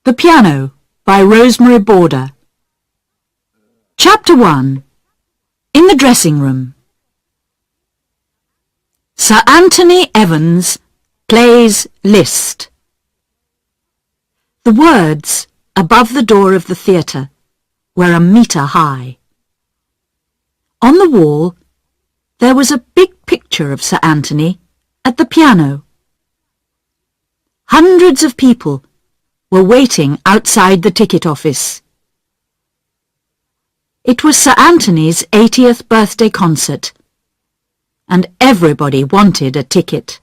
The Piano by Rosemary Border. Chapter 1. In the Dressing Room. Sir Anthony Evans plays Liszt. The words above the door of the theatre were a metre high. On the wall there was a big picture of Sir Anthony at the piano. Hundreds of people were waiting outside the ticket office. It was Sir Anthony's 80th birthday concert, and everybody wanted a ticket.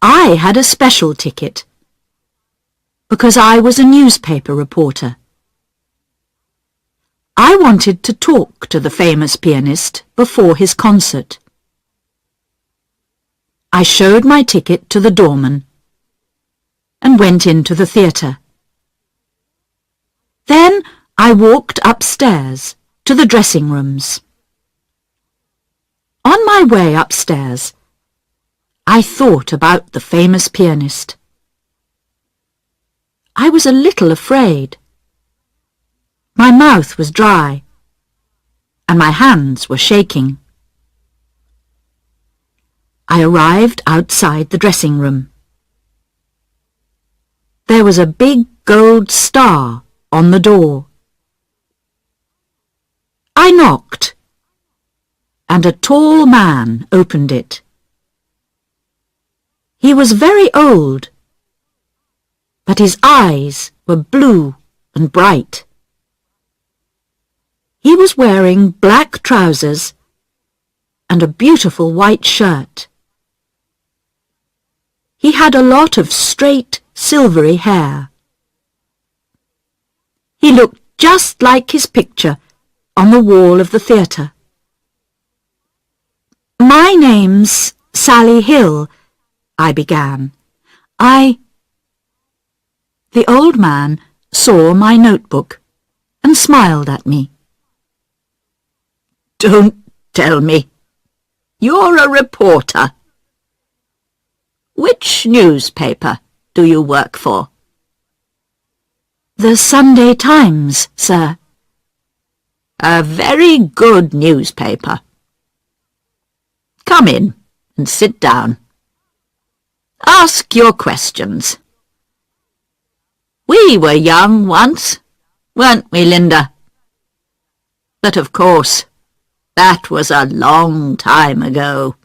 I had a special ticket, because I was a newspaper reporter. I wanted to talk to the famous pianist before his concert. I showed my ticket to the doorman and went into the theatre. Then I walked upstairs to the dressing rooms. On my way upstairs, I thought about the famous pianist. I was a little afraid. My mouth was dry, and my hands were shaking. I arrived outside the dressing room. There was a big gold star on the door. I knocked, and a tall man opened it. He was very old, but his eyes were blue and bright. He was wearing black trousers and a beautiful white shirt. He had a lot of straight, silvery hair. He looked just like his picture on the wall of the theatre. "My name's Sally Hill," I began. The old man saw my notebook and smiled at me. "Don't tell me. You're a reporter. Which newspaper do you work for?" "The Sunday Times, sir." "A very good newspaper. Come in and sit down. Ask your questions. We were young once, weren't we, Linda? But of course, that was a long time ago."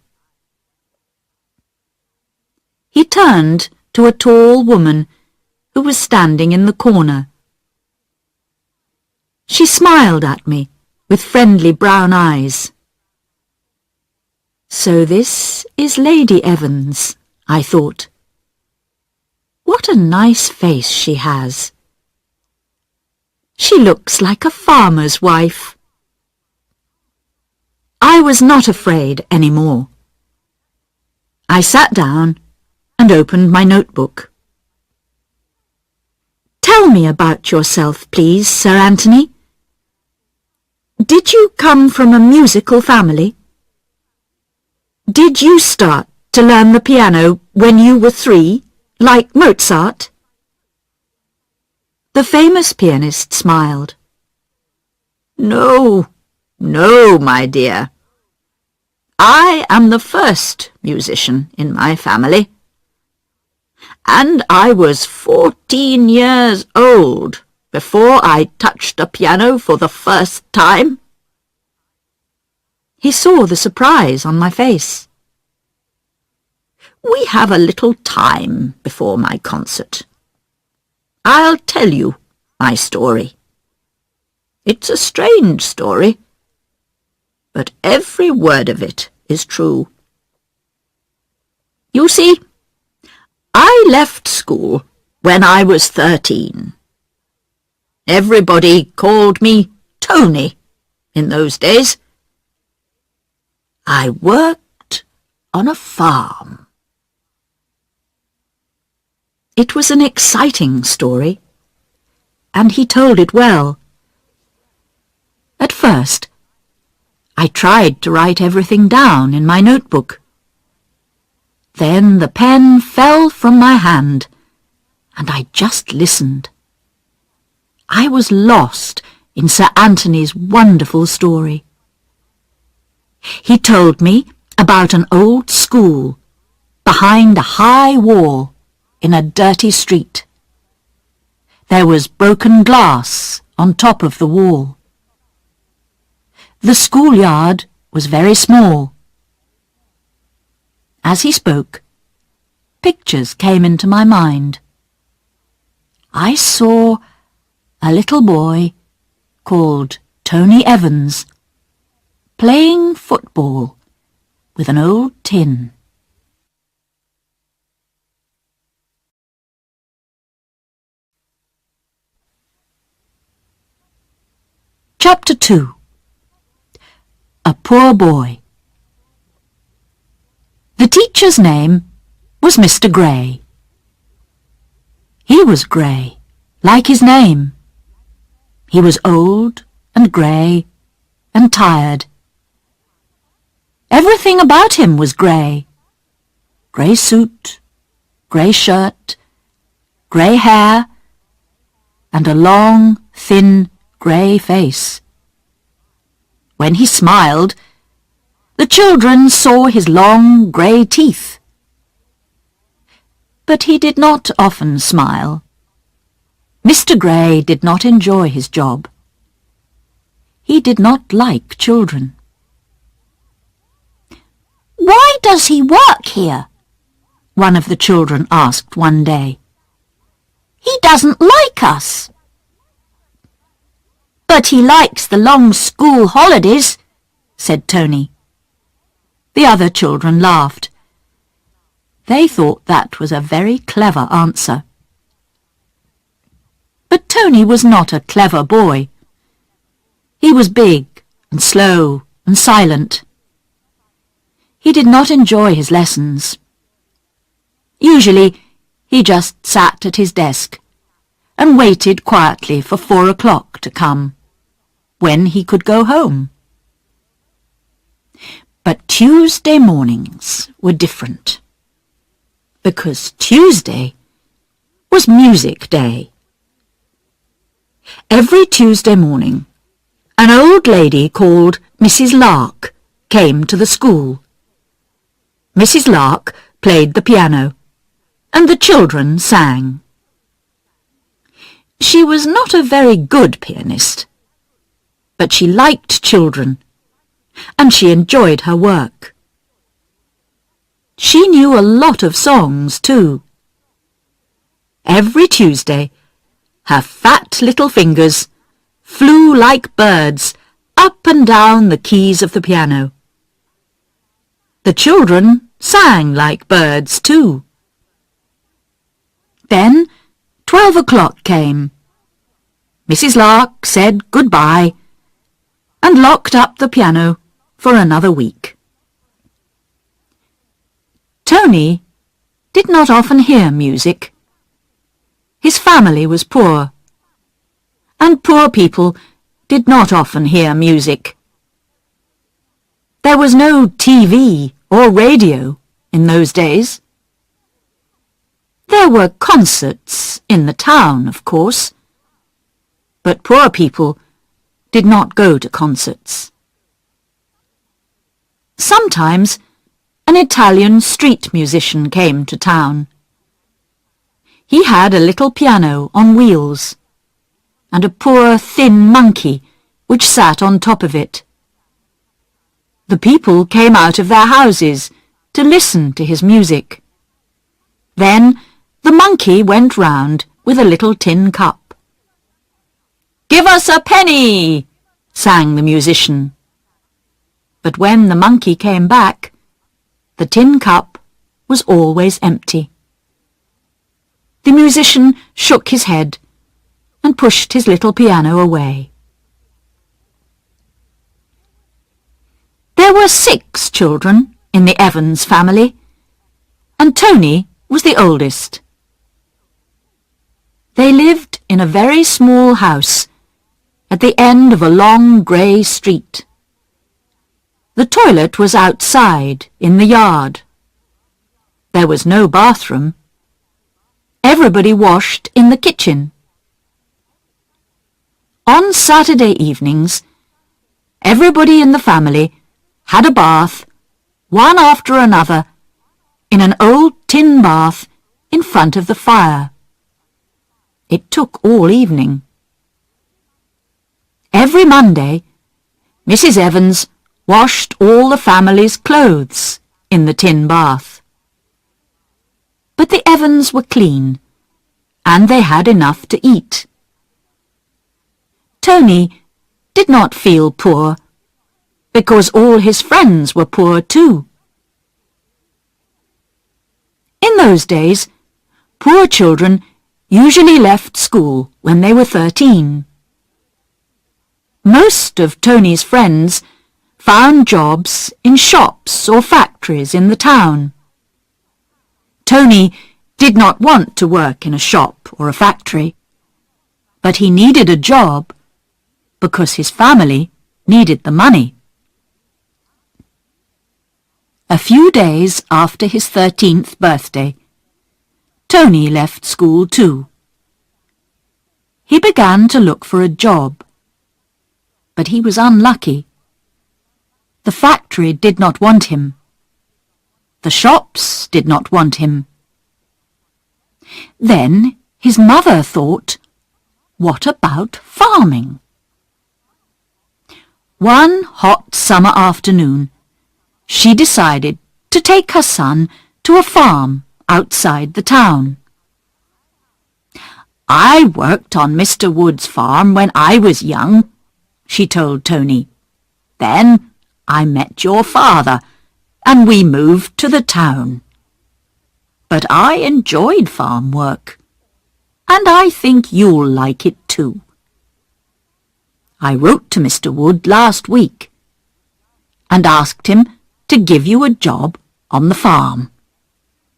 He turned to a tall woman who was standing in the corner. She smiled at me with friendly brown eyes. "So this is Lady Evans," I thought. "What a nice face she has. She looks like a farmer's wife." I was not afraid any more. I sat down and opened my notebook. "Tell me about yourself, please, Sir Anthony. Did you come from a musical family? Did you start to learn the piano when you were 3, like Mozart?" The famous pianist smiled. "No, my dear. I am the first musician in my family. And I was 14 years old before I touched a piano for the first time." He saw the surprise on my face. "We have a little time before my concert. I'll tell you my story. It's a strange story, but every word of it is true. You see, I left school when I was 13. Everybody called me Tony in those days. I worked on a farm." It was an exciting story, and he told it well. At first, I tried to write everything down in my notebook. Then the pen fell from my hand, and I just listened. I was lost in Sir Anthony's wonderful story. He told me about an old school behind a high wall in a dirty street. There was broken glass on top of the wall. The schoolyard was very small. As he spoke, pictures came into my mind. I saw a little boy called Tony Evans playing football with an old tin. Chapter 2. A Poor Boy. The teacher's name was Mr. Gray. He was grey, like his name. He was old and grey and tired. Everything about him was grey. Grey suit, grey shirt, grey hair, and a long, thin, grey face. When he smiled, the children saw his long grey teeth. But he did not often smile. Mr. Gray did not enjoy his job. He did not like children. "Why does he work here?" one of the children asked one day. "He doesn't like us." "But he likes the long school holidays," said Tony. The other children laughed. They thought that was a very clever answer. But Tony was not a clever boy. He was big and slow and silent. He did not enjoy his lessons. Usually he just sat at his desk and waited quietly for 4 o'clock to come, when he could go home. But Tuesday mornings were different, because Tuesday was music day. Every Tuesday morning, an old lady called Mrs. Lark came to the school. Mrs. Lark played the piano, and the children sang. She was not a very good pianist, but she liked children, and she enjoyed her work. She knew a lot of songs, too. Every Tuesday, her fat little fingers flew like birds up and down the keys of the piano. The children sang like birds, too. Then 12 o'clock came. Mrs. Lark said goodbye and locked up the piano for another week. Tony did not often hear music. His family was poor, and poor people did not often hear music. There was no TV or radio in those days. There were concerts in the town, of course, but poor people did not go to concerts. Sometimes an Italian street musician came to town. He had a little piano on wheels, and a poor thin monkey which sat on top of it. The people came out of their houses to listen to his music. Then the monkey went round with a little tin cup. "Give us a penny!" sang the musician. But when the monkey came back, the tin cup was always empty. The musician shook his head and pushed his little piano away. There were 6 children in the Evans family, and Tony was the oldest. They lived in a very small house at the end of a long grey street. The toilet was outside in the yard. There was no bathroom. everybody washed in the kitchen. On Saturday evenings, everybody in the family had a bath, one after another, in an old tin bath in front of the fire. It took all evening. Every Monday, Mrs. Evans washed all the family's clothes in the tin bath. But the Evans were clean, and they had enough to eat. Tony did not feel poor, because all his friends were poor too. In those days, poor children usually left school when they were 13. Most of Tony's friends found jobs in shops or factories in the town. Tony did not want to work in a shop or a factory, but he needed a job because his family needed the money. A few days after his 13th birthday, Tony left school too. He began to look for a job, but he was unlucky. The factory did not want him. The shops did not want him. Then his mother thought, what about farming? One hot summer afternoon, she decided to take her son to a farm outside the town. "I worked on Mr. Wood's farm when I was young," she told Tony. "Then I met your father, and we moved to the town. But I enjoyed farm work, and I think you'll like it too. I wrote to Mr. Wood last week and asked him to give you a job on the farm.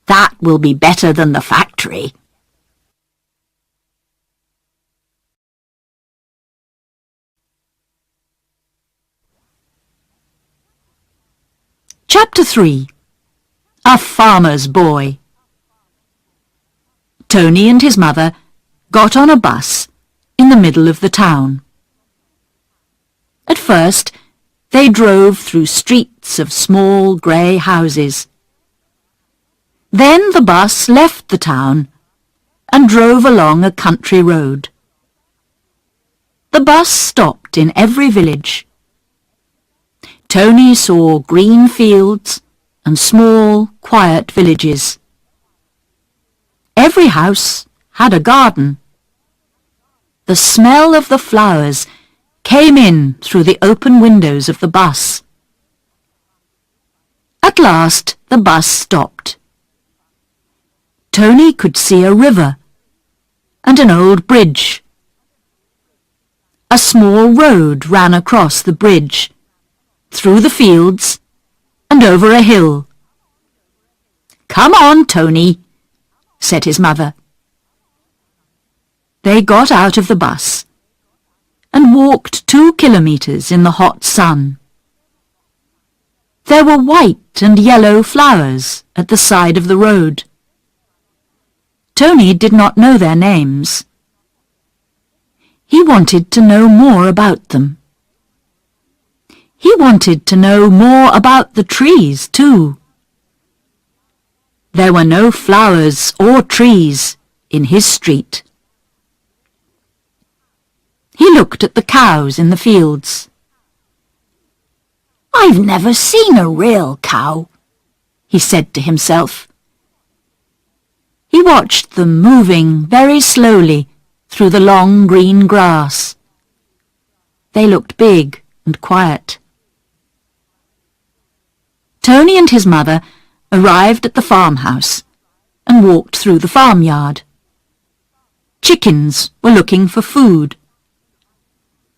That will be better than the factory." Chapter 3. A Farmer's Boy. Tony and his mother got on a bus in the middle of the town. At first, they drove through streets of small grey houses. Then the bus left the town and drove along a country road. The bus stopped in every village. Tony saw green fields and small, quiet villages. Every house had a garden. The smell of the flowers came in through the open windows of the bus. At last the bus stopped. Tony could see a river and an old bridge. A small road ran across the bridge, through the fields and over a hill. "Come on, Tony," said his mother. They got out of the bus and walked 2 kilometres in the hot sun. There were white and yellow flowers at the side of the road. Tony did not know their names. He wanted to know more about them. He wanted to know more about the trees, too. There were no flowers or trees in his street. He looked at the cows in the fields. "I've never seen a real cow," he said to himself. He watched them moving very slowly through the long green grass. They looked big and quiet. Tony and his mother arrived at the farmhouse and walked through the farmyard. Chickens were looking for food.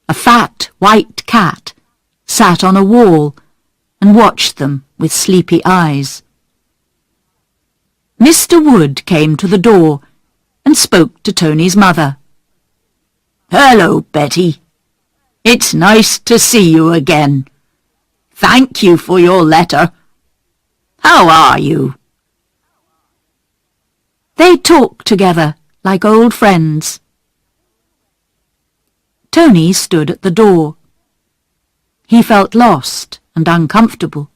A fat white cat sat on a wall and watched them with sleepy eyes. Mr. Wood came to the door and spoke to Tony's mother. "Hello, Betty. It's nice to see you again. Thank you for your letter. How are you?" They talked together like old friends. Tony stood at the door. He felt lost and uncomfortable.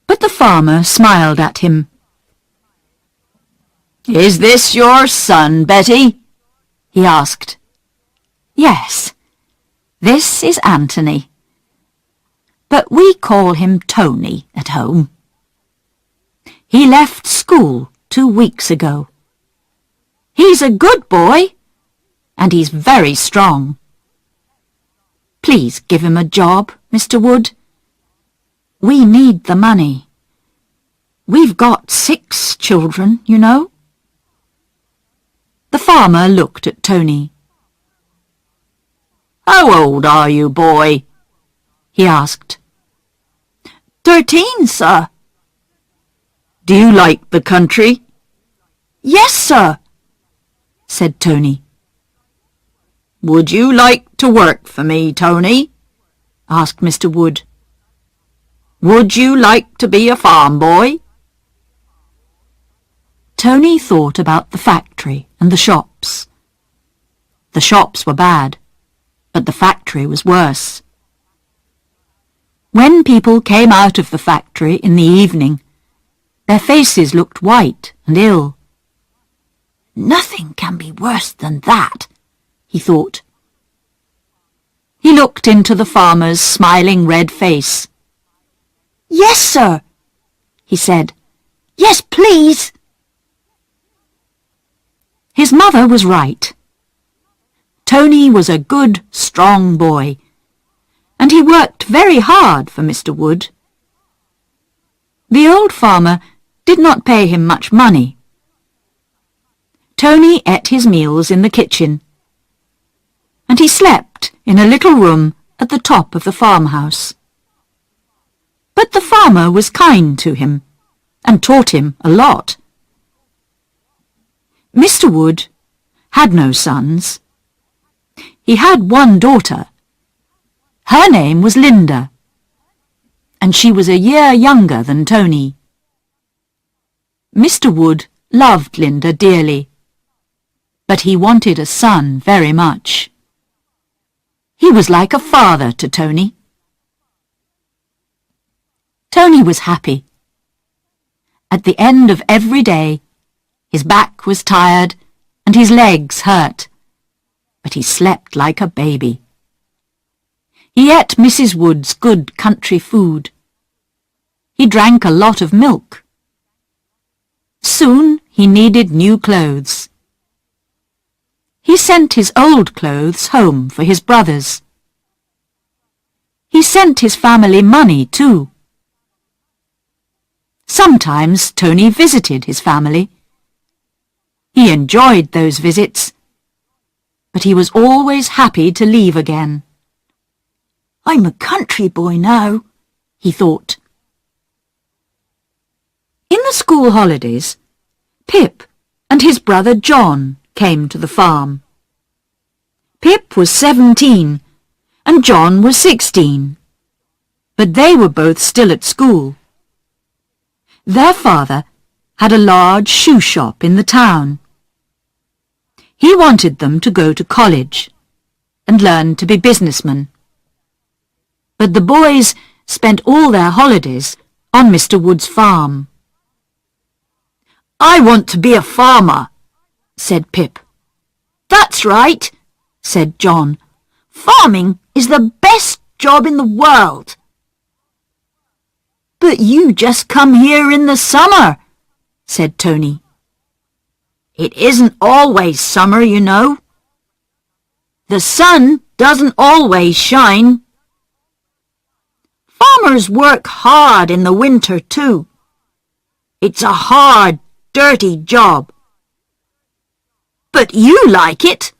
But the farmer smiled at him. "Is this your son, Betty?" he asked. "Yes, this is Anthony, but we call him Tony at home. He left school 2 weeks ago. He's a good boy, and he's very strong. Please give him a job, Mr. Wood. We need the money. We've got 6 children, you know." The farmer looked at Tony. "How old are you, boy?" he asked. 13, sir." "Do you like the country?" "Yes, sir," said Tony. "Would you like to work for me, Tony?" asked Mr. Wood. "Would you like to be a farm boy?" Tony thought about the factory and the shops. The shops were bad, but the factory was worse. When people came out of the factory in the evening, their faces looked white and ill. "Nothing can be worse than that," he thought. He looked into the farmer's smiling red face. "Yes, sir," he said. "Yes, please." His mother was right. Tony was a good, strong boy, and he worked very hard for Mr. Wood. The old farmer did not pay him much money. Tony ate his meals in the kitchen, and he slept in a little room at the top of the farmhouse. But the farmer was kind to him and taught him a lot. Mr. Wood had no sons. He had one daughter. Her name was Linda, and she was a year younger than Tony. Mr. Wood loved Linda dearly, but he wanted a son very much. He was like a father to Tony. Tony was happy. At the end of every day, his back was tired and his legs hurt, but he slept like a baby. He ate Mrs. Wood's good country food. He drank a lot of milk. Soon he needed new clothes. He sent his old clothes home for his brothers. He sent his family money too. Sometimes Tony visited his family. He enjoyed those visits, but he was always happy to leave again. "I'm a country boy now," he thought. In the school holidays, Pip and his brother John came to the farm. Pip was 17 and John was 16, but they were both still at school. Their father had a large shoe shop in the town. He wanted them to go to college and learn to be businessmen. But the boys spent all their holidays on Mr. Wood's farm. "I want to be a farmer," said Pip. "That's right," said John. "Farming is the best job in the world." "But you just come here in the summer," said Tony. "It isn't always summer, you know. The sun doesn't always shine. Farmers work hard in the winter too. It's a hard, dirty job." "But you like it,"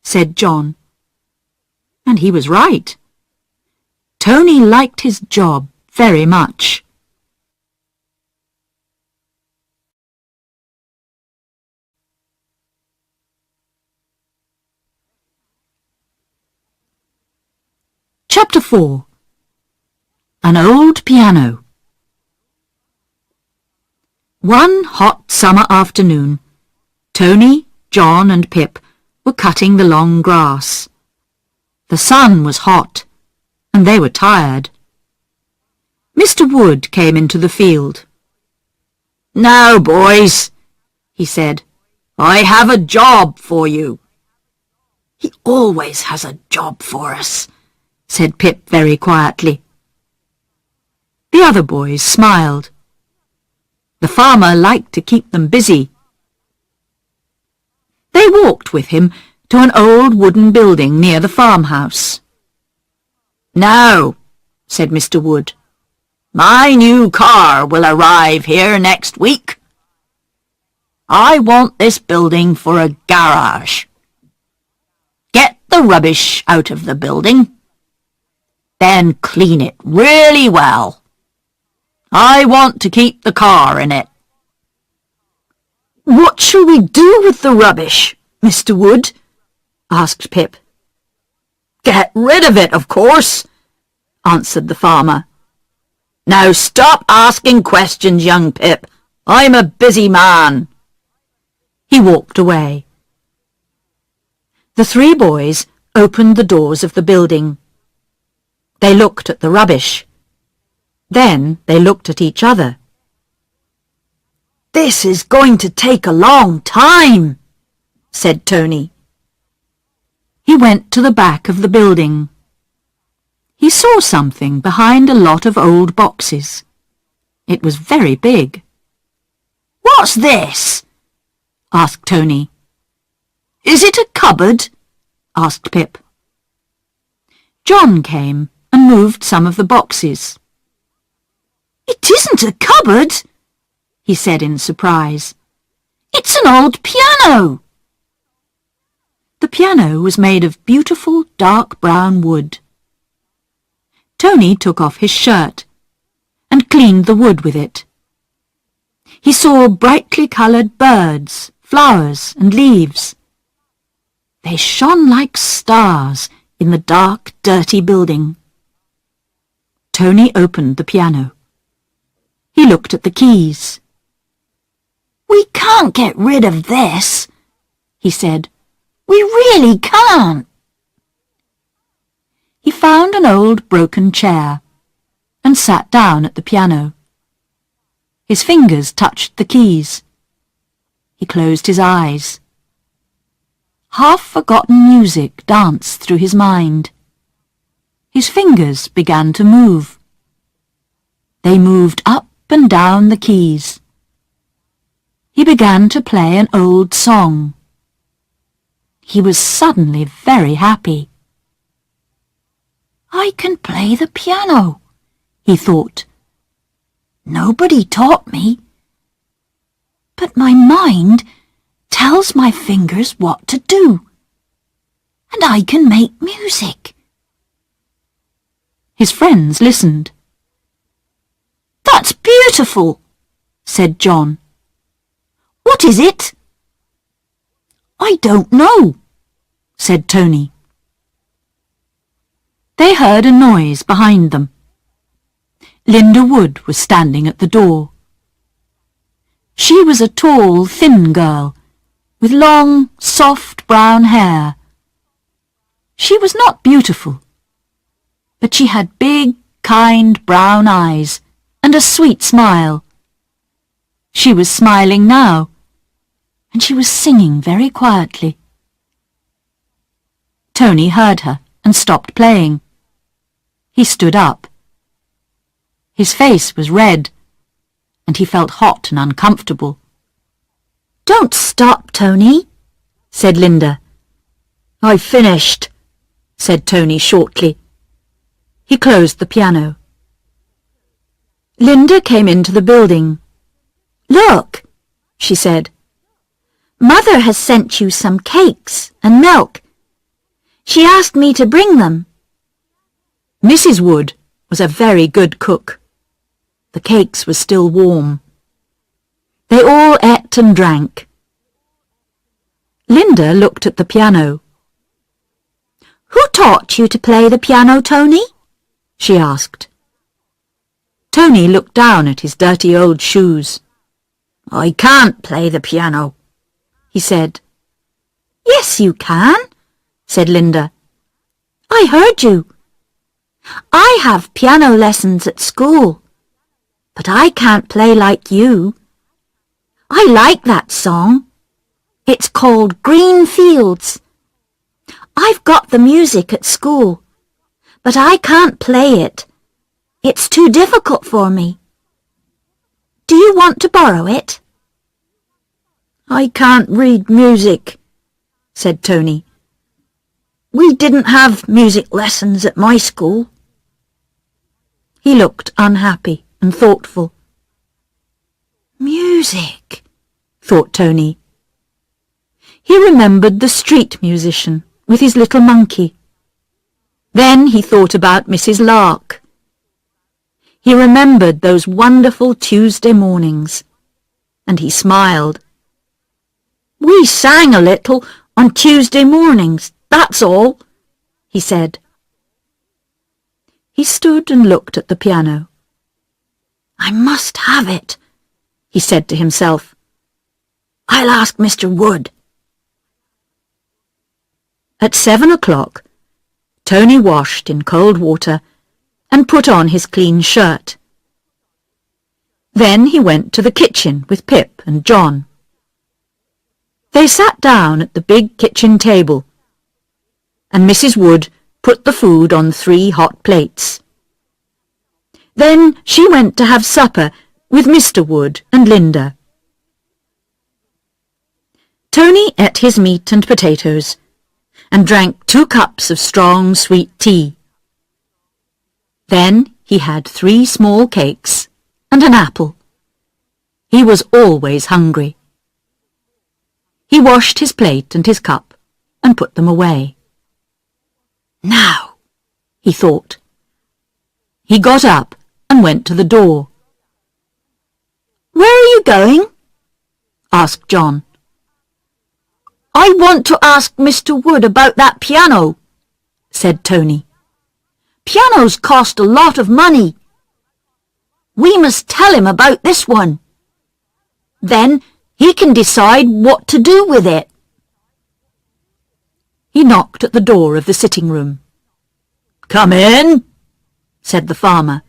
said John. And he was right. Tony liked his job very much. Chapter 4. An Old Piano. One hot summer afternoon, Tony, John and Pip were cutting the long grass. The sun was hot, and they were tired. Mr. Wood came into the field. "Now, boys," he said, "I have a job for you." "He always has a job for us," said Pip very quietly. The other boys smiled. The farmer liked to keep them busy. They walked with him to an old wooden building near the farmhouse. "Now," said Mr. Wood, "my new car will arrive here next week. I want this building for a garage. Get the rubbish out of the building, then clean it really well. I want to keep the car in it." "What shall we do with the rubbish, Mr. Wood?" asked Pip. "Get rid of it, of course," answered the farmer. "Now stop asking questions, young Pip. I'm a busy man." He walked away. The three boys opened the doors of the building. They looked at the rubbish. Then they looked at each other. "This is going to take a long time," said Tony. He went to the back of the building. He saw something behind a lot of old boxes. It was very big. "What's this?" asked Tony. "Is it a cupboard?" asked Pip. John came and moved some of the boxes. "It isn't a cupboard," he said in surprise. "It's an old piano." The piano was made of beautiful dark brown wood. Tony took off his shirt and cleaned the wood with it. He saw brightly coloured birds, flowers and leaves. They shone like stars in the dark, dirty building. Tony opened the piano. He looked at the keys. "We can't get rid of this," he said. "We really can't." He found an old broken chair and sat down at the piano. His fingers touched the keys. He closed his eyes. Half-forgotten music danced through his mind. His fingers began to move. They moved up and down the keys. He began to play an old song. He was suddenly very happy. "I can play the piano," he thought. "Nobody taught me. But my mind tells my fingers what to do, and I can make music." His friends listened. "That's beautiful," said John. "What is it?" "I don't know," said Tony. They heard a noise behind them. Linda Wood was standing at the door. She was a tall, thin girl with long, soft brown hair. She was not beautiful, but she had big, kind brown eyes and a sweet smile. She was smiling now, and she was singing very quietly. Tony heard her and stopped playing. He stood up. His face was red, and he felt hot and uncomfortable. "Don't stop, Tony," said Linda. "I've finished," said Tony shortly. He closed the piano. Linda came into the building. "Look," she said. "Mother has sent you some cakes and milk. She asked me to bring them." Mrs. Wood was a very good cook. The cakes were still warm. They all ate and drank. Linda looked at the piano. "Who taught you to play the piano, Tony?" she asked. Tony looked down at his dirty old shoes. I can't play the piano, he said. Yes, you can, said Linda. I heard you. I have piano lessons at school, but I can't play like you. I like that song. It's called Green Fields. I've got the music at school, but I can't play it. It's too difficult for me. Do you want to borrow it? I can't read music, said Tony. We didn't have music lessons at my school. He looked unhappy and thoughtful. Music, thought Tony. He remembered the street musician with his little monkey. Then he thought about Mrs. Lark. He remembered those wonderful Tuesday mornings, and he smiled. We sang a little on Tuesday mornings, that's all, he said. He stood and looked at the piano. I must have it, he said to himself. I'll ask Mr. Wood. At 7 o'clock, Tony washed in cold water and put on his clean shirt. Then he went to the kitchen with Pip and John. They sat down at the big kitchen table, and Mrs. Wood put the food on 3 hot plates. Then she went to have supper with Mr. Wood and Linda. Tony ate his meat and potatoes and drank 2 cups of strong sweet tea. Then he had 3 small cakes and an apple. He was always hungry. He washed his plate and his cup and put them away. Now, he thought. He got up and went to the door. Where are you going? Asked John. I want to ask Mr. Wood about that piano, said Tony. Pianos cost a lot of money. We must tell him about this one. Then he can decide what to do with it. He knocked at the door of the sitting room. Come in, said the farmer.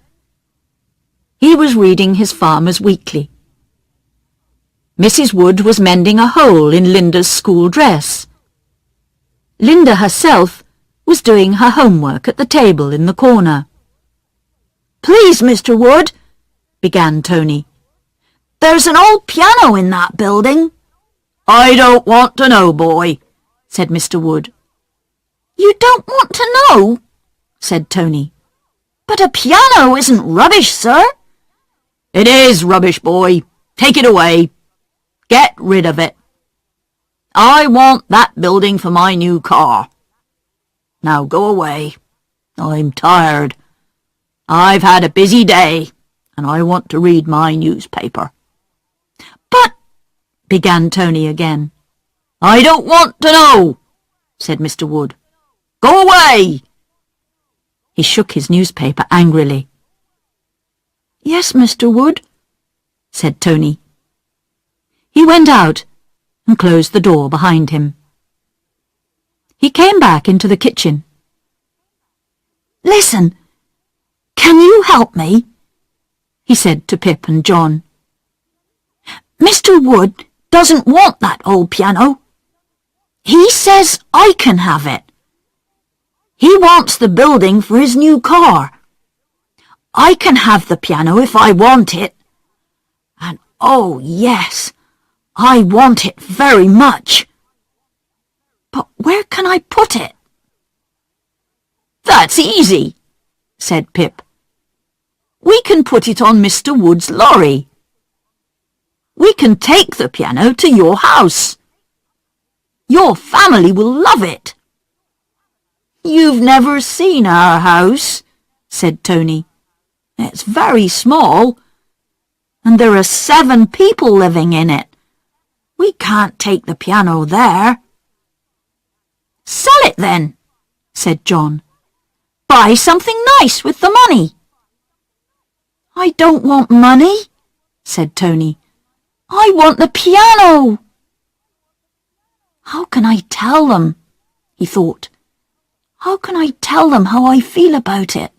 He was reading his Farmer's Weekly. Mrs. Wood was mending a hole in Linda's school dress. Linda herself was doing her homework at the table in the corner. Please, Mr. Wood, began Tony. There's an old piano in that building. I don't want to know, boy, said Mr. Wood. You don't want to know, said Tony. But a piano isn't rubbish, sir. It is rubbish, boy. Take it away. Get rid of it. I want that building for my new car. Now go away. I'm tired. I've had a busy day, and I want to read my newspaper. But, began Tony again. I don't want to know, said Mr. Wood. Go away. He shook his newspaper angrily. Yes, Mr. Wood, said Tony. He went out and closed the door behind him. He came back into the kitchen. Listen, can you help me? He said to Pip and John. Mr. Wood doesn't want that old piano. He says I can have it. He wants the building for his new car. I can have the piano if I want it. And oh yes, I want it very much. But where can I put it? That's easy, said Pip. We can put it on Mr. Wood's lorry. We can take the piano to your house. Your family will love it. You've never seen our house, said Tony. It's very small, and there are 7 people living in it. We can't take the piano there. Sell it then, said John. Buy something nice with the money. I don't want money, said Tony. I want the piano! How can I tell them? He thought. How can I tell them how I feel about it?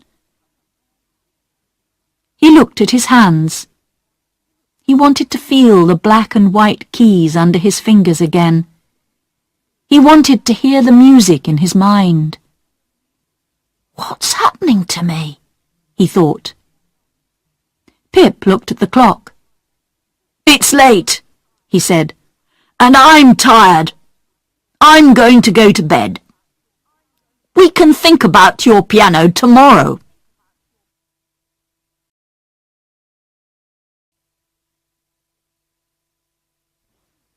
He looked at his hands. He wanted to feel the black and white keys under his fingers again. He wanted to hear the music in his mind. What's happening to me? He thought. Pip looked at the clock. It's late, he said, and I'm tired. I'm going to go to bed. We can think about your piano tomorrow.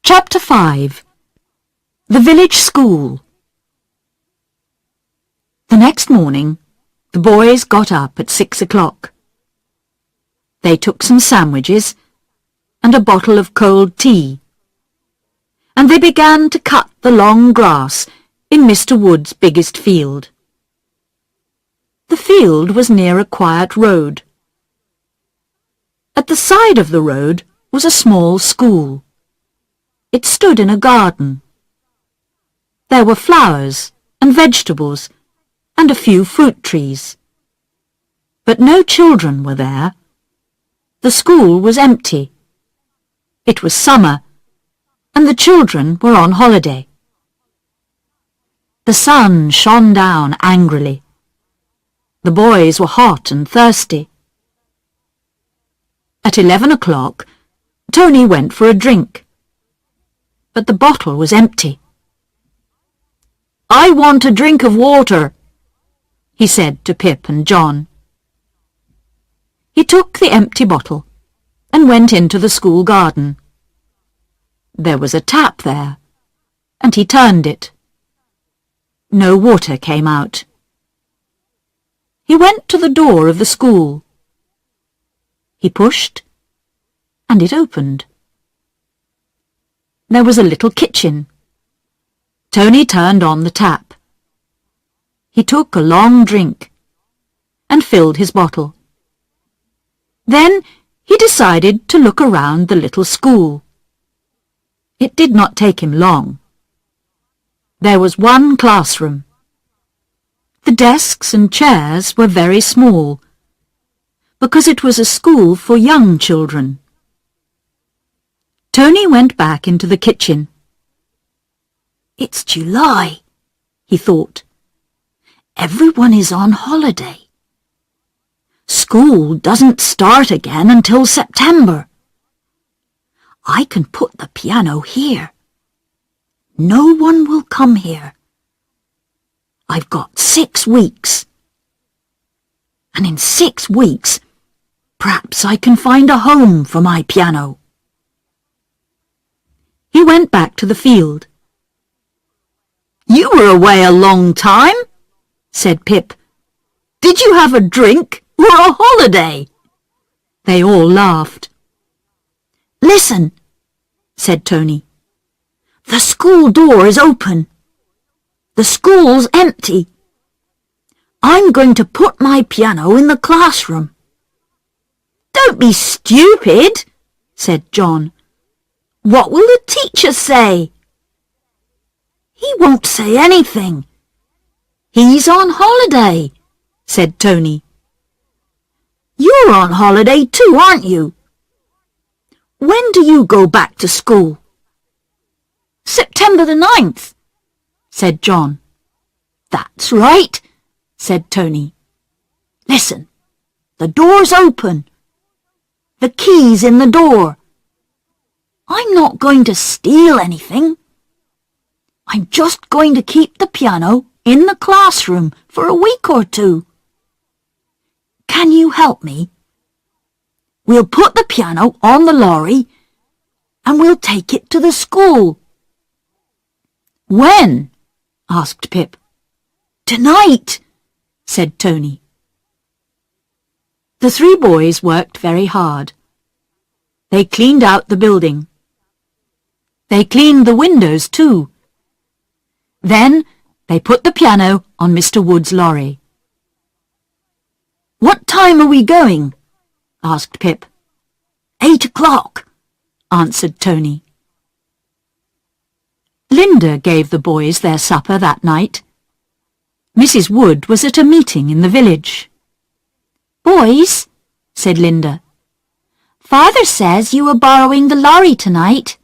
Chapter 5. The Village School. The next morning, the boys got up at 6 o'clock. They took some sandwiches and a bottle of cold tea, and they began to cut the long grass in Mr. Wood's biggest field. The field was near a quiet road. At the side of the road was a small school. It stood in a garden. There were flowers and vegetables and a few fruit trees. But no children were there. The school was empty. It was summer, and the children were on holiday. The sun shone down angrily. The boys were hot and thirsty. At 11 o'clock, Tony went for a drink. But the bottle was empty. I want a drink of water, he said to Pip and John. He took the empty bottle and went into the school garden. There was a tap there, and he turned it. No water came out. He went to the door of the school. He pushed, and it opened. There was a little kitchen. Tony turned on the tap. He took a long drink and filled his bottle. Then he decided to look around the little school. It did not take him long. There was one classroom. The desks and chairs were very small, because it was a school for young children. Tony went back into the kitchen. It's July, he thought. Everyone is on holiday. School doesn't start again until September. I can put the piano here. No one will come here. I've got 6 weeks. And in 6 weeks, perhaps I can find a home for my piano. He went back to the field. You were away a long time, said Pip. Did you have a drink or a holiday? They all laughed. Listen, said Tony. The school door is open. The school's empty. I'm going to put my piano in the classroom. Don't be stupid, said John. What will the teacher say? He won't say anything. He's on holiday, said Tony. You're on holiday too, aren't you? When do you go back to school? September the 9th, said John. That's right, said Tony. Listen, the door's open. The key's in the door. I'm not going to steal anything. I'm just going to keep the piano in the classroom for a week or 2. Can you help me? We'll put the piano on the lorry and we'll take it to the school. When? Asked Pip. Tonight, said Tony. The 3 boys worked very hard. They cleaned out the building. They cleaned the windows too. Then they put the piano on Mr. Wood's lorry. What time are we going? Asked Pip. 8 o'clock, answered Tony. Linda gave the boys their supper that night. Mrs. Wood was at a meeting in the village. "Boys," said Linda, "Father says you were borrowing the lorry tonight."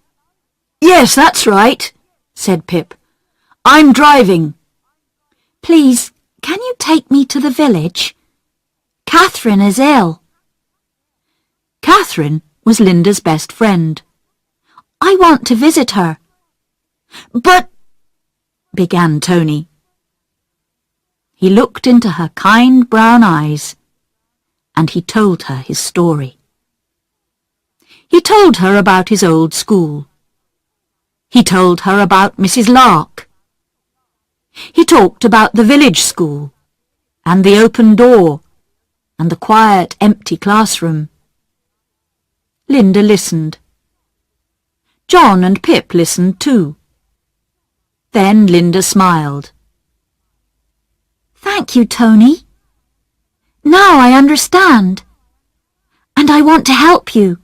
"Yes, that's right," said Pip. "I'm driving." "Please, can you take me to the village? Catherine is ill." Catherine was Linda's best friend. "I want to visit her." "But—" began Tony. He looked into her kind brown eyes, and he told her his story. He told her about his old school. He told her about Mrs. Lark. He talked about the village school, and the open door, and the quiet, empty classroom. Linda listened. John and Pip listened too. Then Linda smiled. "Thank you, Tony. Now I understand. And I want to help you."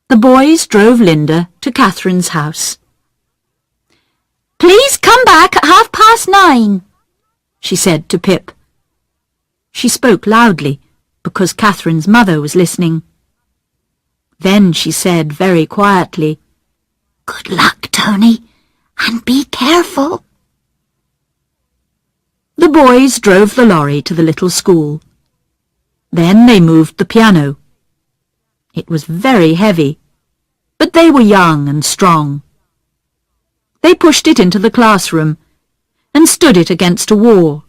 The boys drove Linda to Catherine's house. "Please come back at 9:30, she said to Pip. She spoke loudly because Catherine's mother was listening. Then she said very quietly, "Good luck, Tony, and be careful." The boys drove the lorry to the little school. Then they moved the piano. It was very heavy, but they were young and strong. They pushed it into the classroom and stood it against a wall.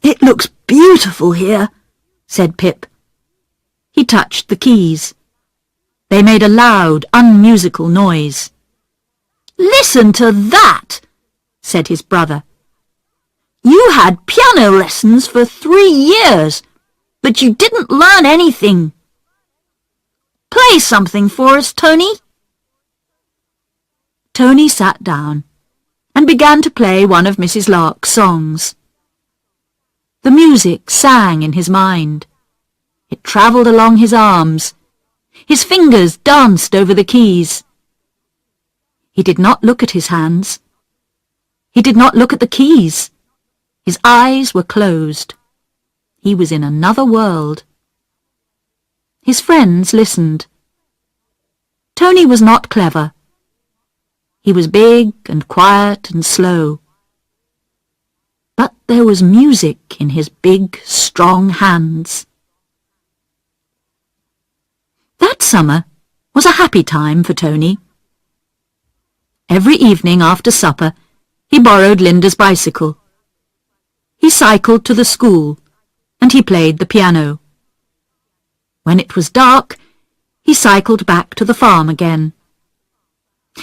"It looks beautiful here," said Pip. He touched the keys. They made a loud, unmusical noise. "Listen to that," said his brother. "You had piano lessons for 3 years, but you didn't learn anything. Play something for us, Tony." Tony sat down and began to play one of Mrs. Lark's songs. The music sang in his mind. It travelled along his arms. His fingers danced over the keys. He did not look at his hands. He did not look at the keys. His eyes were closed. He was in another world. His friends listened. Tony was not clever. He was big and quiet and slow. But there was music in his big, strong hands. That summer was a happy time for Tony. Every evening after supper, he borrowed Linda's bicycle. He cycled to the school, and he played the piano. When it was dark, he cycled back to the farm again.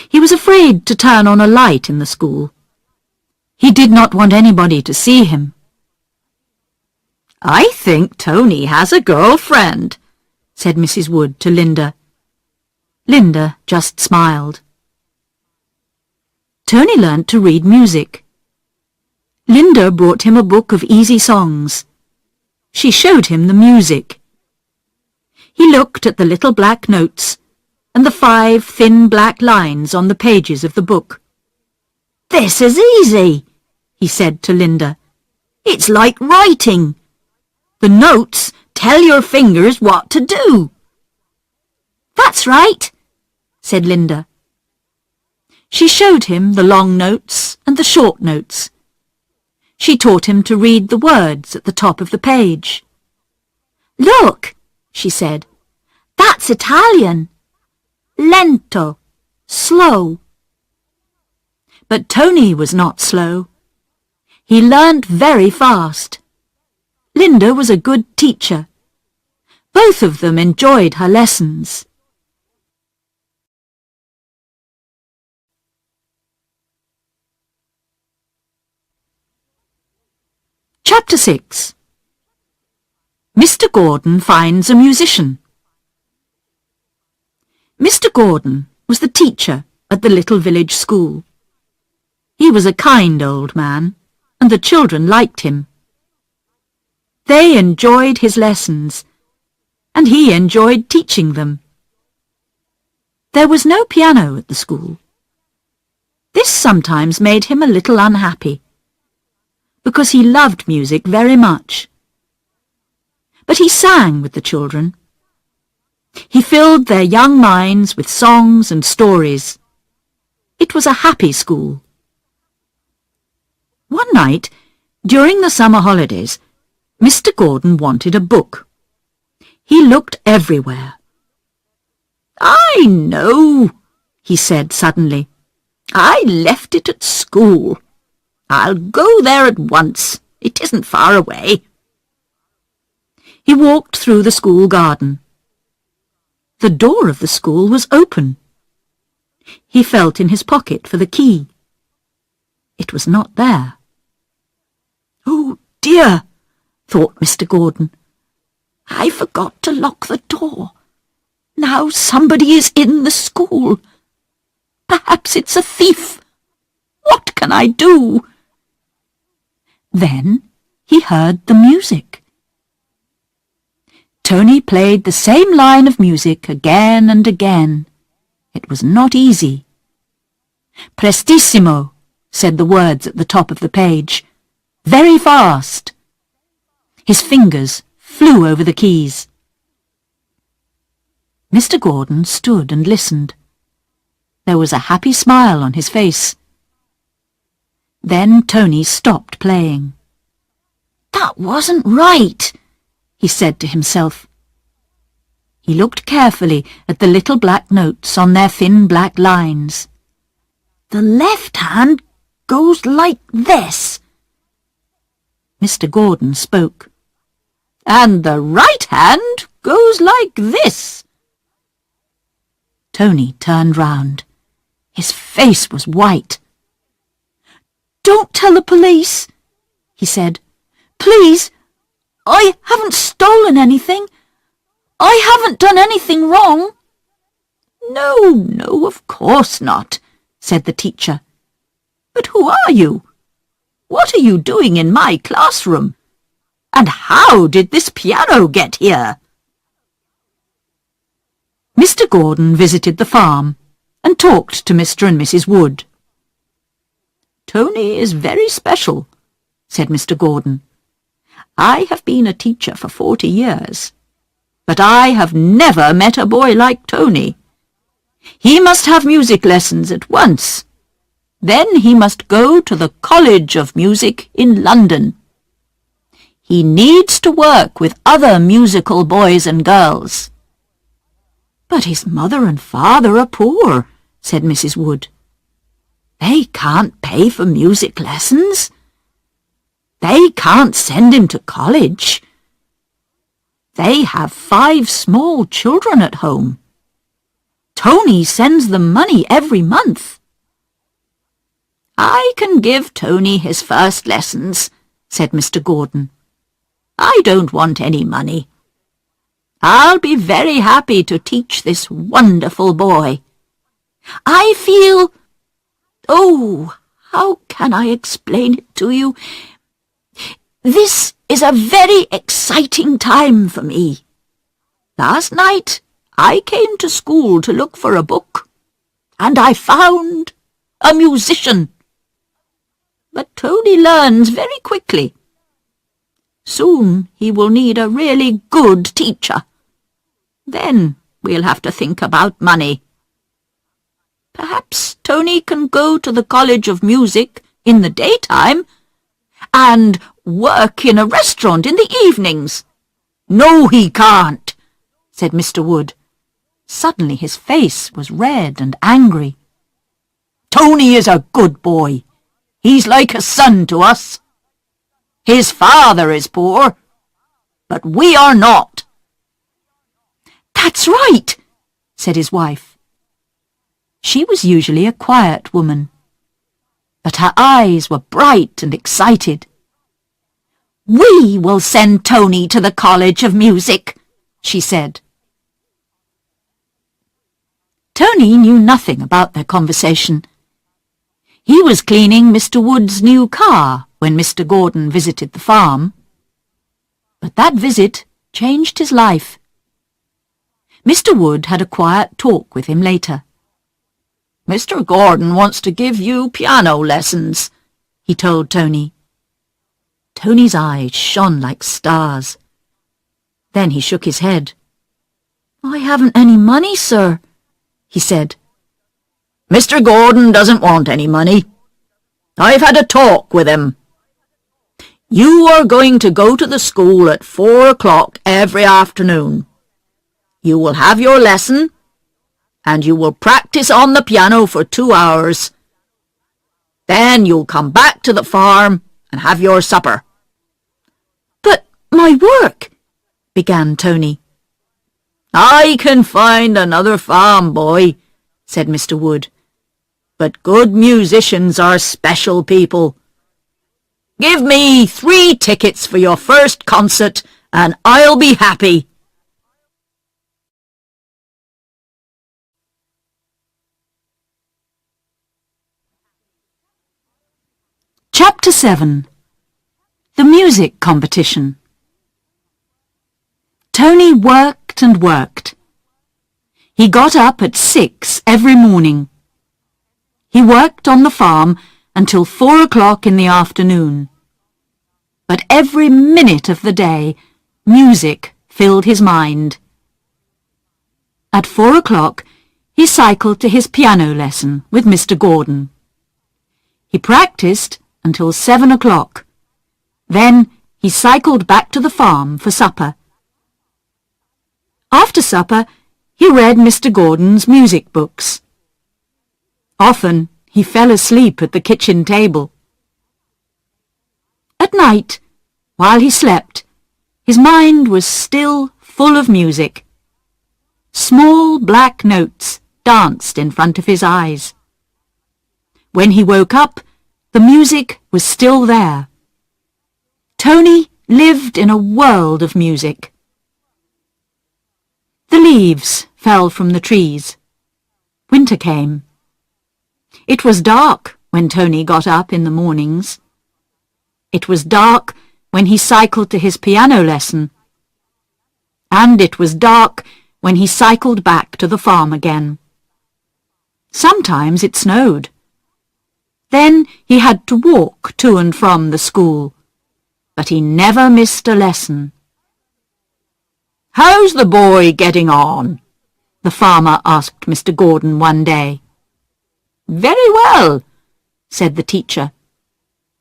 He was afraid to turn on a light in the school. He did not want anybody to see him. "I think Tony has a girlfriend," said Mrs. Wood to Linda. Linda just smiled. Tony learnt to read music. Linda brought him a book of easy songs. She showed him the music. He looked at the little black notes and the 5 thin black lines on the pages of the book. "This is easy," he said to Linda. "It's like writing. The notes tell your fingers what to do." "That's right," said Linda. She showed him the long notes and the short notes. She taught him to read the words at the top of the page. "Look," she said, "that's Italian. Lento, slow." But Tony was not slow. He learnt very fast. Linda was a good teacher. Both of them enjoyed her lessons. Chapter 6. Mr. Gordon finds a musician. Mr. Gordon was the teacher at the little village school. He was a kind old man, and the children liked him. They enjoyed his lessons, and he enjoyed teaching them. There was no piano at the school. This sometimes made him a little unhappy, because he loved music very much. But he sang with the children. He filled their young minds with songs and stories. It was a happy school. One night, during the summer holidays, Mr. Gordon wanted a book. He looked everywhere. "I know," he said suddenly. "I left it at school. I'll go there at once. It isn't far away." He walked through the school garden. The door of the school was open. He felt in his pocket for the key. It was not there. "Oh dear," thought Mr. Gordon. "I forgot to lock the door. Now somebody is in the school. Perhaps it's a thief. What can I do?" Then he heard the music. Tony played the same line of music again and again. It was not easy. "Prestissimo," said the words at the top of the page. "Very fast." His fingers flew over the keys. Mr. Gordon stood and listened. There was a happy smile on his face. Then Tony stopped playing. "That wasn't right," he said to himself. He looked carefully at the little black notes on their thin black lines. "The left hand goes like this." Mr. Gordon spoke. "And the right hand goes like this." Tony turned round. His face was white. "Don't tell the police," he said. "Please, I haven't stolen anything. I haven't done anything wrong." "No, no, of course not," said the teacher. "But who are you? What are you doing in my classroom? And how did this piano get here?" Mr. Gordon visited the farm and talked to Mr. and Mrs. Wood. "Tony is very special," said Mr. Gordon. "I have been a teacher for 40 years, but I have never met a boy like Tony. He must have music lessons at once. Then he must go to the College of Music in London. He needs to work with other musical boys and girls." "But his mother and father are poor," said Mrs. Wood. "They can't pay for music lessons. They can't send him to college. They have 5 small children at home. Tony sends them money every month." "I can give Tony his first lessons," said Mr. Gordon. "I don't want any money. I'll be very happy to teach this wonderful boy. I feel... Oh, how can I explain it to you? This is a very exciting time for me. Last night I came to school to look for a book, and I found a musician. But Tony learns very quickly. Soon he will need a really good teacher. Then we'll have to think about money. Perhaps Tony can go to the College of Music in the daytime and work in a restaurant in the evenings." "No, he can't," said Mr. Wood. Suddenly his face was red and angry. "Tony is a good boy. He's like a son to us. His father is poor, but we are not." "That's right," said his wife. She was usually a quiet woman, but her eyes were bright and excited. "We will send Tony to the College of Music," she said. Tony knew nothing about their conversation. He was cleaning Mr. Wood's new car when Mr. Gordon visited the farm. But that visit changed his life. Mr. Wood had a quiet talk with him later. Mr. Gordon wants to give you piano lessons, he told Tony. Tony's eyes shone like stars. Then he shook his head. I haven't any money, sir, he said. Mr. Gordon doesn't want any money. I've had a talk with him. You are going to go to the school at 4 o'clock every afternoon. You will have your lesson, and you will practice on the piano for 2 hours. Then you'll come back to the farm and have your supper. But my work, began Tony. I can find another farm boy, said Mr. Wood. But good musicians are special people. Give me 3 tickets for your first concert, and I'll be happy. Chapter 7. The Music Competition. Tony worked and worked. He got up at 6 every morning. He worked on the farm until 4 o'clock in the afternoon. But every minute of the day, music filled his mind. At 4 o'clock, he cycled to his piano lesson with Mr. Gordon. He practiced until 7 o'clock. Then he cycled back to the farm for supper. After supper, he read Mr. Gordon's music books. Often he fell asleep at the kitchen table. At night, while he slept, his mind was still full of music. Small black notes danced in front of his eyes. When he woke up, the music was still there. Tony lived in a world of music. The leaves fell from the trees. Winter came. It was dark when Tony got up in the mornings. It was dark when he cycled to his piano lesson. And it was dark when he cycled back to the farm again. Sometimes it snowed. Then he had to walk to and from the school, but he never missed a lesson. How's the boy getting on? The farmer asked Mr. Gordon one day. Very well, said the teacher,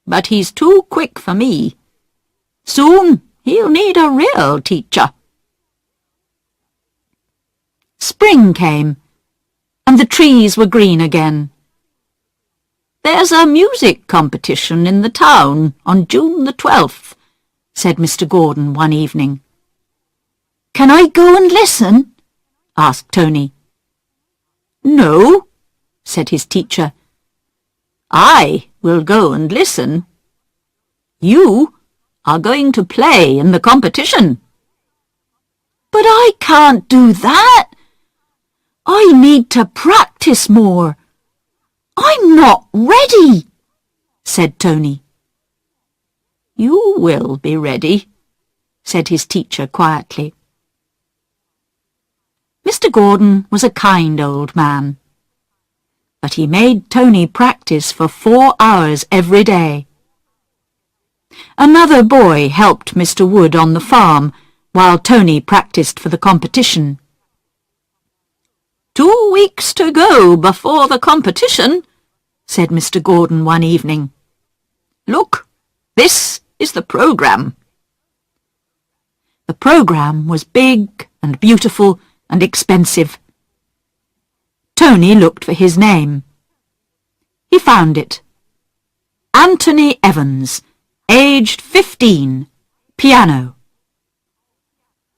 but he's too quick for me. Soon he'll need a real teacher. Spring came, and the trees were green again. There's a music competition in the town on June the 12th, said Mr. Gordon one evening. Can I go and listen? asked Tony. No, said his teacher. I will go and listen. You are going to play in the competition. But I can't do that. I need to practice more. I'm not ready, said Tony. You will be ready, said his teacher quietly. Mr. Gordon was a kind old man, but he made Tony practice for 4 hours every day. Another boy helped Mr. Wood on the farm while Tony practiced for the competition. 2 weeks to go before the competition, said Mr. Gordon one evening. Look, this is the programme. The programme was big and beautiful and expensive. Tony looked for his name. He found it. Anthony Evans, aged 15, piano.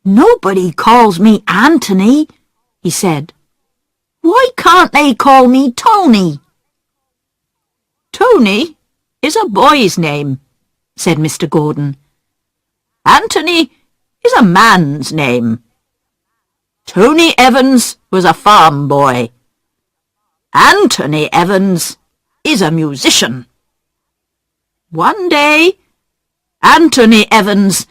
Nobody calls me Anthony, he said. Why can't they call me Tony? Tony is a boy's name, said Mr. Gordon. Anthony is a man's name. Tony Evans was a farm boy. Anthony Evans is a musician. One day, Anthony Evans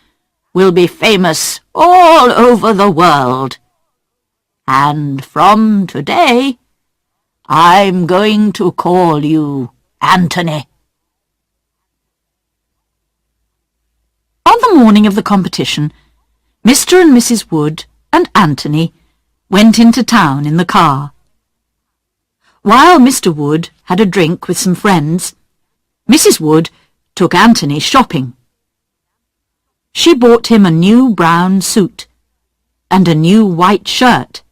will be famous all over the world. And from today, I'm going to call you Anthony. On the morning of the competition, Mr. and Mrs. Wood and Anthony went into town in the car. While Mr. Wood had a drink with some friends, Mrs. Wood took Anthony shopping. She bought him a new brown suit and a new white shirt.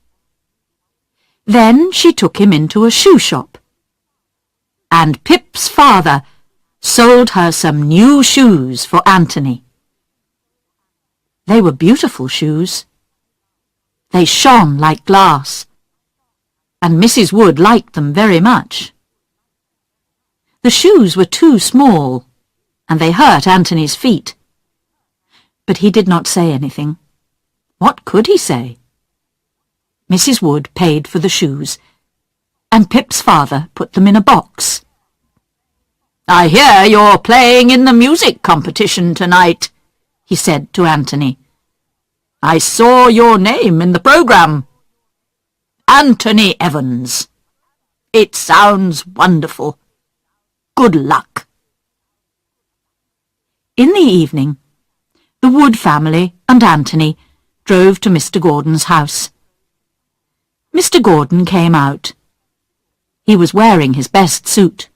Then she took him into a shoe shop. And Pip's father sold her some new shoes for Anthony. They were beautiful shoes. They shone like glass, and Mrs. Wood liked them very much. The shoes were too small, and they hurt Anthony's feet. But he did not say anything. What could he say? Mrs. Wood paid for the shoes, and Pip's father put them in a box. "I hear you're playing in the music competition tonight," he said to Anthony. "I saw your name in the programme. Anthony Evans. It sounds wonderful. Good luck." In the evening, the Wood family and Anthony drove to Mr. Gordon's house. Mr. Gordon came out. He was wearing his best suit.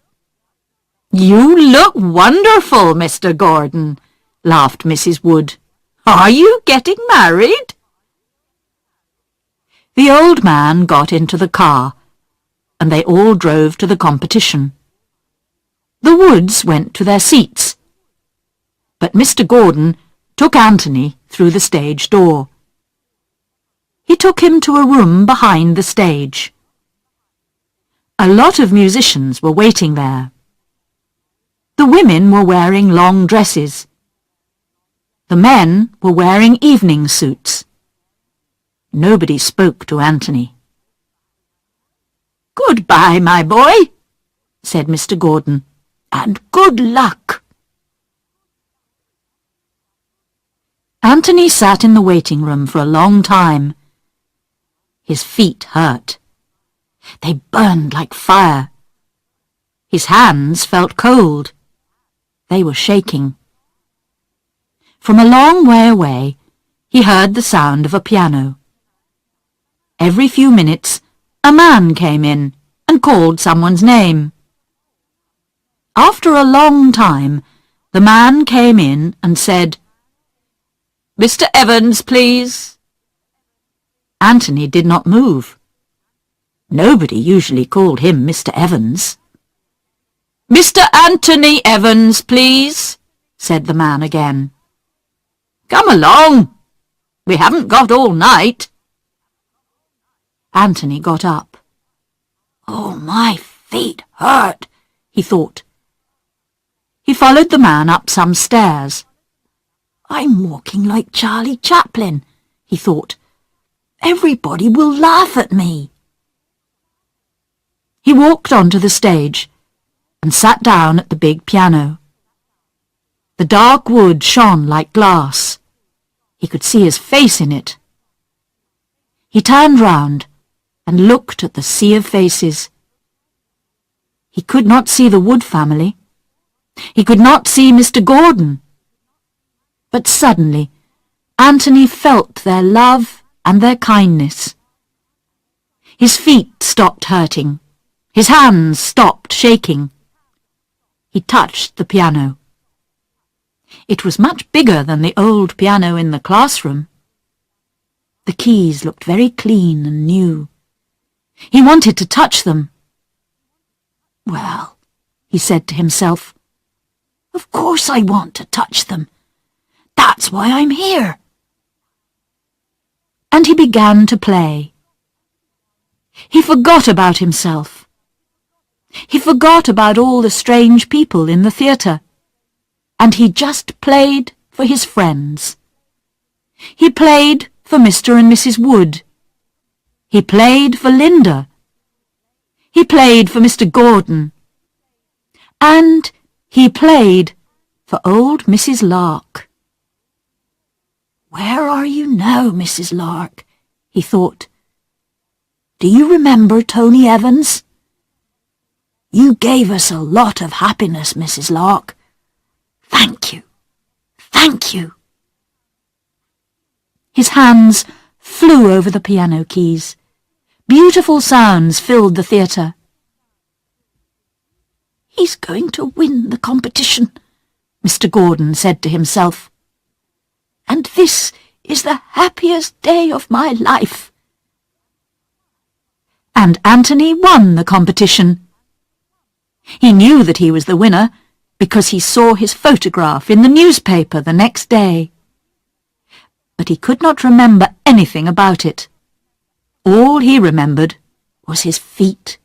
"You look wonderful, Mr. Gordon," laughed Mrs. Wood. "Are you getting married?" The old man got into the car, and they all drove to the competition. The Woods went to their seats, but Mr. Gordon took Anthony through the stage door. He took him to a room behind the stage. A lot of musicians were waiting there. The women were wearing long dresses. The men were wearing evening suits. Nobody spoke to Anthony. "Goodbye, my boy," said Mr. Gordon, "and good luck." Anthony sat in the waiting room for a long time. His feet hurt. They burned like fire. His hands felt cold. They were shaking. From a long way away, he heard the sound of a piano. Every few minutes, a man came in and called someone's name. After a long time, the man came in and said, "Mr. Evans, please." Anthony did not move. Nobody usually called him Mr. Evans. "Mr. Anthony Evans, please," said the man again. "Come along. We haven't got all night." Anthony got up. "Oh, my feet hurt," he thought. He followed the man up some stairs. "I'm walking like Charlie Chaplin," he thought. "Everybody will laugh at me." He walked onto the stage and sat down at the big piano. The dark wood shone like glass. He could see his face in it. He turned round and looked at the sea of faces. He could not see the Wood family. He could not see Mr. Gordon. But suddenly, Anthony felt their love and their kindness. His feet stopped hurting. His hands stopped shaking. He touched the piano. It was much bigger than the old piano in the classroom. The keys looked very clean and new. He wanted to touch them. "Well," he said to himself, "of course I want to touch them. That's why I'm here." And he began to play. He forgot about himself. He forgot about all the strange people in the theatre, and he just played for his friends. He played for Mr. and Mrs. Wood. He played for Linda. He played for Mr. Gordon. And he played for old Mrs. Lark. "Where are you now, Mrs. Lark?" he thought. Do you remember Tony Evans? You gave us a lot of happiness, Mrs. Locke. Thank you. Thank you. His hands flew over the piano keys. Beautiful sounds filled the theatre. He's going to win the competition, Mr. Gordon said to himself. And this is the happiest day of my life. And Anthony won the competition. He knew that he was the winner because he saw his photograph in the newspaper the next day. But he could not remember anything about it. All he remembered was his feet.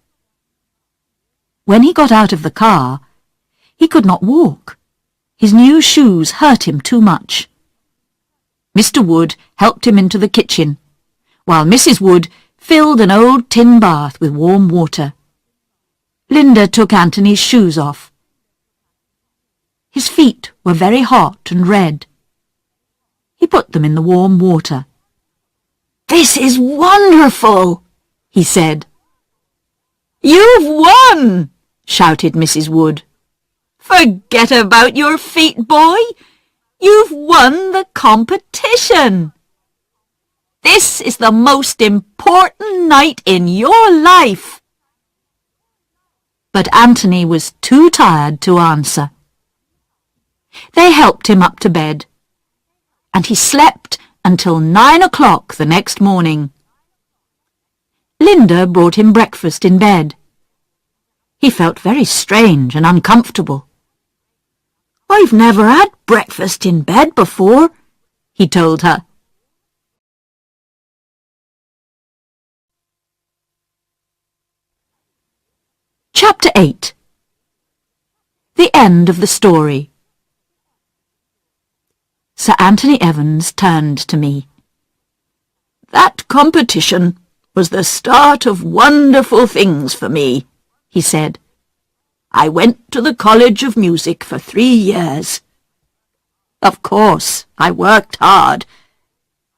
When he got out of the car, he could not walk. His new shoes hurt him too much. Mr. Wood helped him into the kitchen, while Mrs. Wood filled an old tin bath with warm water. Linda took Anthony's shoes off. His feet were very hot and red. He put them in the warm water. This is wonderful, he said. You've won! Shouted Mrs. Wood. Forget about your feet, boy. You've won the competition. This is the most important night in your life. But Anthony was too tired to answer. They helped him up to bed, and he slept until 9 o'clock the next morning. Linda brought him breakfast in bed. He felt very strange and uncomfortable. I've never had breakfast in bed before, he told her. Chapter 8. The end of the story. Sir Anthony Evans turned to me. That competition was the start of wonderful things for me, he said. I went to the College of Music for 3 years. Of course, I worked hard,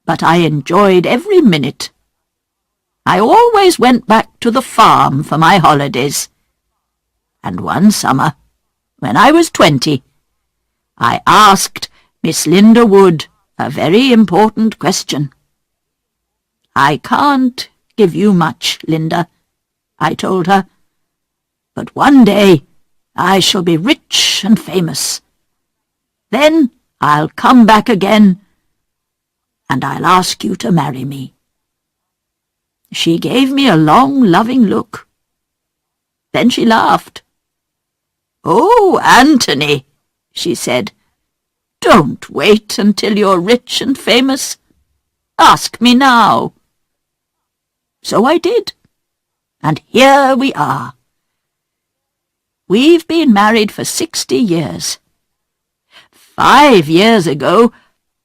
but I enjoyed every minute. I always went back to the farm for my holidays. And one summer, when I was 20, I asked Miss Linda Wood a very important question. I can't give you much, Linda, I told her, but one day I shall be rich and famous. Then I'll come back again, and I'll ask you to marry me. She gave me a long, loving look. Then she laughed. Oh, Anthony, she said, don't wait until you're rich and famous. Ask me now. So I did, and here we are. We've been married for 60 years. 5 years ago,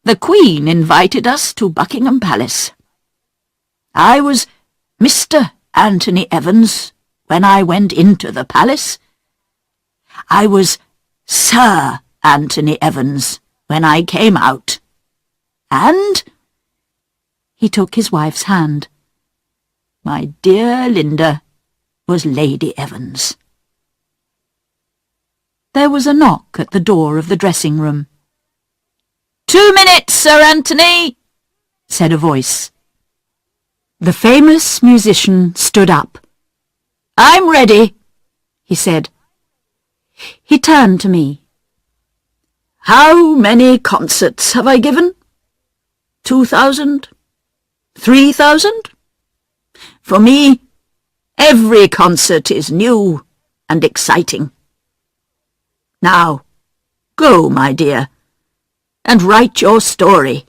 the Queen invited us to Buckingham Palace. I was Mr. Anthony Evans when I went into the palace. I was Sir Anthony Evans when I came out. And he took his wife's hand. My dear Linda was Lady Evans. There was a knock at the door of the dressing-room. 2 minutes, Sir Anthony, said a voice. The famous musician stood up. I'm ready, he said. He turned to me. How many concerts have I given? 2,000? 3,000? For me, every concert is new and exciting. Now, go, my dear, and write your story.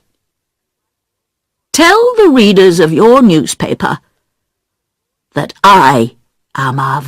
Tell the readers of your newspaper that I am a